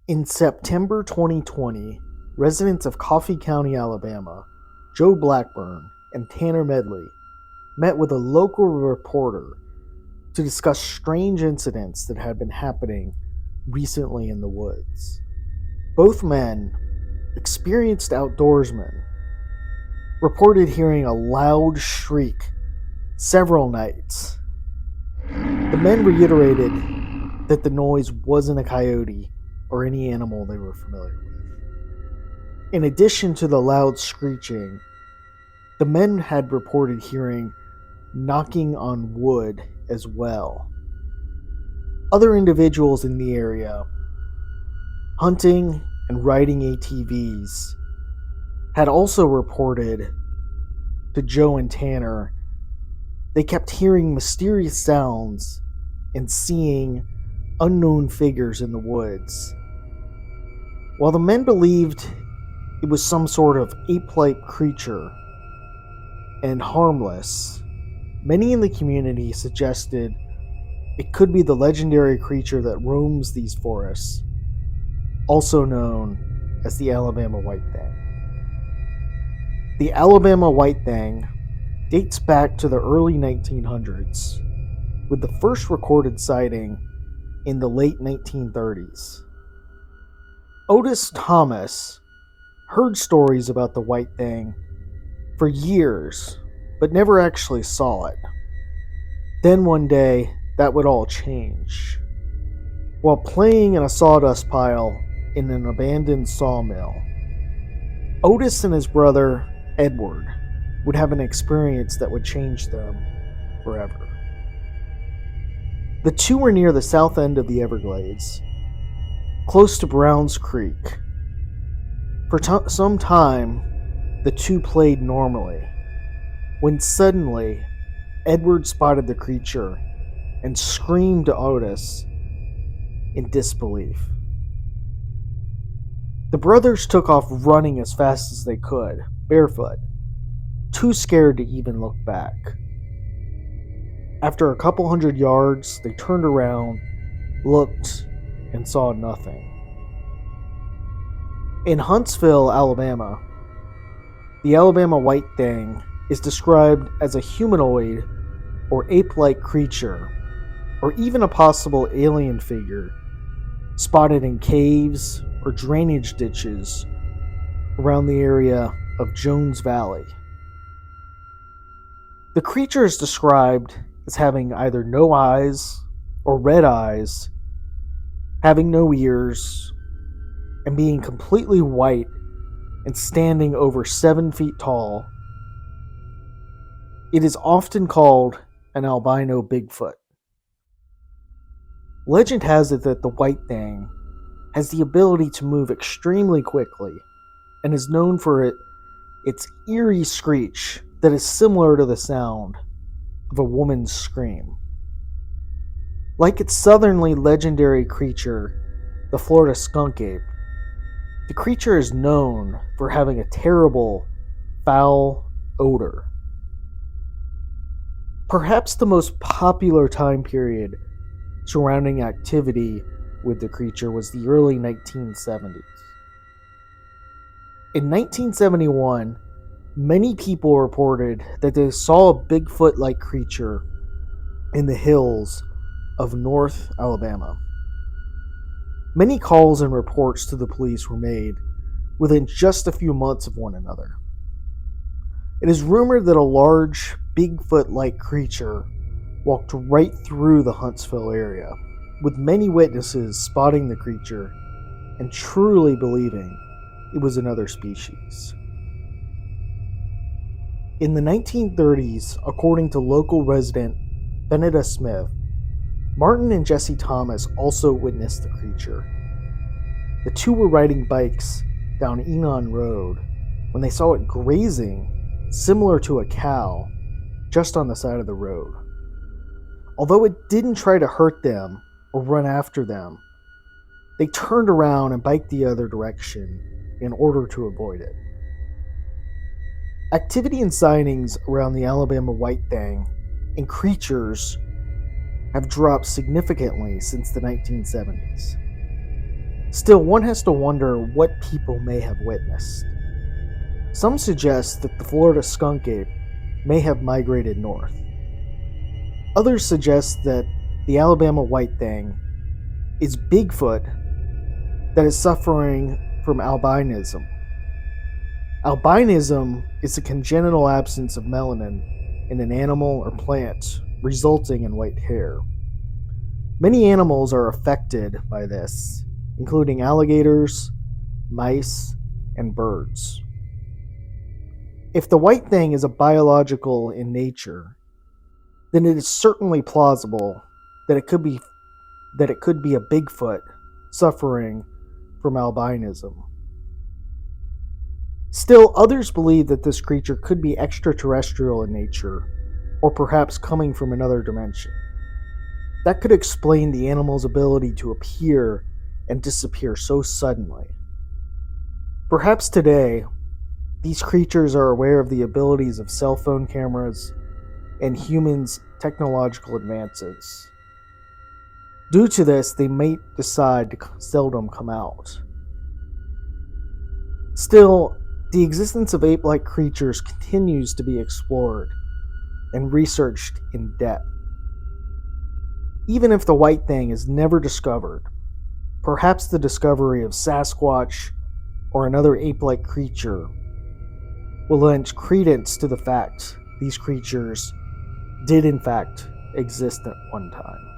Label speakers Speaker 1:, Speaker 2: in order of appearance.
Speaker 1: In September 2020, residents of Coffee County, Alabama, Joe Blackburn and Tanner Medley, met with a local reporter to discuss strange incidents that had been happening recently in the woods. Both men, experienced outdoorsmen, reported hearing a loud shriek several nights. The men reiterated that the noise wasn't a coyote or any animal they were familiar with. In addition to the loud screeching, the men had reported hearing knocking on wood as well. Other individuals in the area, hunting and riding ATVs, had also reported to Joe and Tanner they kept hearing mysterious sounds and seeing unknown figures in the woods. While the men believed it was some sort of ape-like creature and harmless, many in the community suggested it could be the legendary creature that roams these forests, also known as the Alabama White Thang. The Alabama White Thang dates back to the early 1900s, with the first recorded sighting in the late 1930s. Otis Thomas heard stories about the White Thang for years, but never actually saw it. Then one day, that would all change. While playing in a sawdust pile in an abandoned sawmill, Otis and his brother, Edward, would have an experience that would change them forever. The two were near the south end of the Everglades, close to Browns Creek. For some time, the two played normally, when suddenly, Edward spotted the creature and screamed to Otis in disbelief. The brothers took off running as fast as they could, barefoot, too scared to even look back. After a couple hundred yards, they turned around, looked, and saw nothing. In Huntsville, Alabama, the Alabama White Thang is described as a humanoid or ape-like creature, or even a possible alien figure, spotted in caves or drainage ditches around the area of Jones Valley. The creature is described as having either no eyes or red eyes, having no ears, and being completely white and standing over 7 feet tall. It is often called an albino Bigfoot. Legend has it that the White Thang has the ability to move extremely quickly and is known for its eerie screech that is similar to the sound of a woman's scream. Like its southernly legendary creature, the Florida skunk ape, the creature is known for having a terrible, foul odor. Perhaps the most popular time period surrounding activity with the creature was the early 1970s. In 1971, many people reported that they saw a Bigfoot-like creature in the hills of North Alabama. Many calls and reports to the police were made within just a few months of one another. It is rumored that a large, Bigfoot-like creature walked right through the Huntsville area, with many witnesses spotting the creature and truly believing it was another species. In the 1930s, according to local resident Benita Smith, Martin and Jesse Thomas also witnessed the creature. The two were riding bikes down Enon Road when they saw it grazing, similar to a cow, just on the side of the road. Although it didn't try to hurt them or run after them, they turned around and biked the other direction in order to avoid it. Activity and sightings around the Alabama White Thang and creatures have dropped significantly since the 1970s. Still, one has to wonder what people may have witnessed. Some suggest that the Florida skunk ape may have migrated north. Others suggest that the Alabama White Thang is Bigfoot that is suffering from albinism. Albinism is a congenital absence of melanin in an animal or plant, resulting in white hair. Many animals are affected by this, including alligators, mice, and birds. If the white thing is a biological in nature, then it is certainly plausible that it could be a Bigfoot suffering from albinism. Still, others believe that this creature could be extraterrestrial in nature, or perhaps coming from another dimension. That could explain the animal's ability to appear and disappear so suddenly. Perhaps today, these creatures are aware of the abilities of cell phone cameras and humans' technological advances. Due to this, they may decide to seldom come out. Still, the existence of ape-like creatures continues to be explored and researched in depth. Even if the white thing is never discovered, perhaps the discovery of Sasquatch or another ape-like creature will lend credence to the fact these creatures did in fact exist at one time.